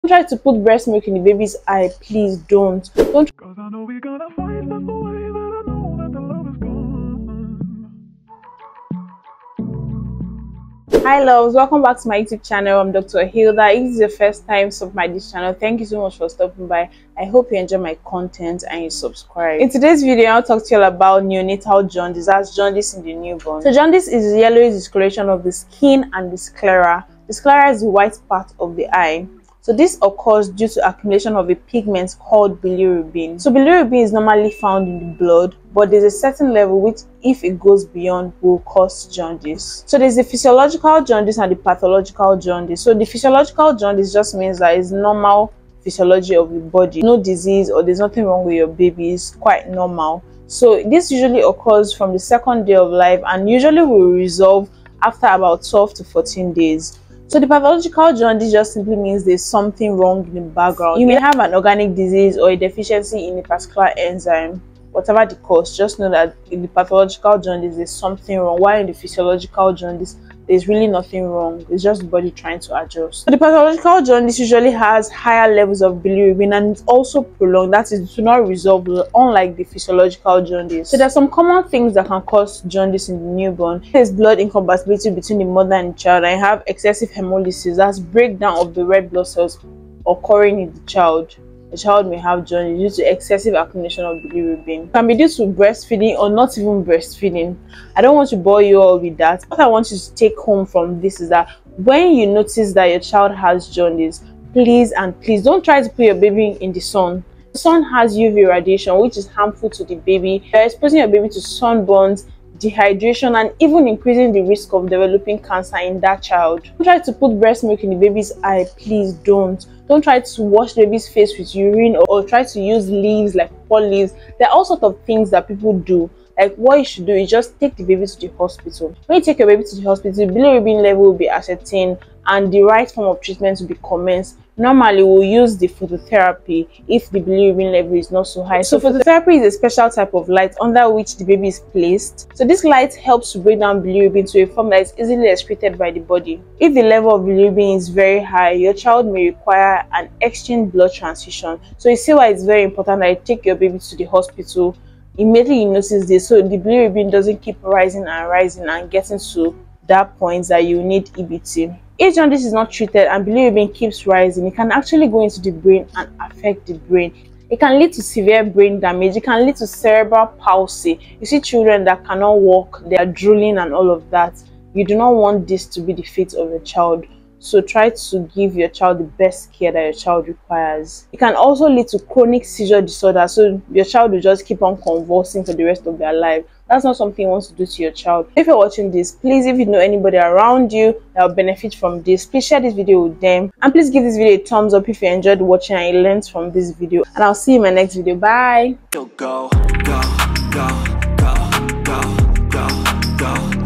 Try to put breast milk in the baby's eye. Please don't. Don't. Cause I know we're gonna fight just the way that I know that the love is gone. Hi loves, welcome back to my YouTube channel. I'm Dr. Hilda. If this is your first time stopping by this channel, thank you so much for stopping by. I hope you enjoy my content and you subscribe. In today's video, I'll talk to you all about neonatal jaundice. That's jaundice in the newborn. So jaundice is the yellowish discoloration of the skin and the sclera. The sclera is the white part of the eye. So this occurs due to accumulation of a pigment called bilirubin. So bilirubin is normally found in the blood, but there's a certain level which, if it goes beyond, will cause jaundice. So there's the physiological jaundice and the pathological jaundice. So the physiological jaundice just means that it's normal physiology of the body, no disease or there's nothing wrong with your baby. It's quite normal. So this usually occurs from the second day of life and usually will resolve after about 12 to 14 days. So the pathological jaundice just simply means there's something wrong in the background. You may have an organic disease or a deficiency in a particular enzyme. Whatever the cause, just know that in the pathological jaundice there's something wrong, while in the physiological jaundice there's really nothing wrong. It's just the body trying to adjust. So the pathological jaundice usually has higher levels of bilirubin and it's also prolonged. That is, to not resolve, unlike the physiological jaundice. So there's some common things that can cause jaundice in the newborn. There's blood incompatibility between the mother and the child, and you have excessive hemolysis. That's breakdown of the red blood cells occurring in the child. The child may have jaundice due to excessive accumulation of bilirubin. It can be due to breastfeeding or not even breastfeeding. I don't want to bore you all with that. What I want you to take home from this is that when you notice that your child has jaundice, please don't try to put your baby in the sun. The sun has UV radiation, which is harmful to the baby. You're exposing your baby to sunburns, dehydration, and even increasing the risk of developing cancer in that child. Don't try to put breast milk in the baby's eye. Please don't. Don't try to wash the baby's face with urine or try to use leaves like pawpaw leaves. There are all sorts of things that people do. Like, what you should do is just take the baby to the hospital. When you take your baby to the hospital, the bilirubin level will be ascertained and the right form of treatment will be commenced. Normally, we'll use the phototherapy if the bilirubin level is not so high. So phototherapy is a special type of light under which the baby is placed. So this light helps to break down bilirubin to a form that is easily excreted by the body. If the level of bilirubin is very high, your child may require an exchange blood transfusion. So you see why it's very important that you take your baby to the hospital immediately you notice this, so the bilirubin doesn't keep rising and getting to that point that you need EBT. If jaundice is not treated and bilirubin keeps rising, it can actually go into the brain and affect the brain. It can lead to severe brain damage. It can lead to cerebral palsy. You see children that cannot walk, they are drooling and all of that. You do not want this to be the fate of your child. So try to give your child the best care that your child requires. It can also lead to chronic seizure disorder. So your child will just keep on convulsing for the rest of their life. That's not something you want to do to your child. If you're watching this, please, if you know anybody around you that will benefit from this, please share this video with them. And please give this video a thumbs up if you enjoyed watching and you learned from this video. And I'll see you in my next video. Bye. Go, go, go, go, go, go, go, go.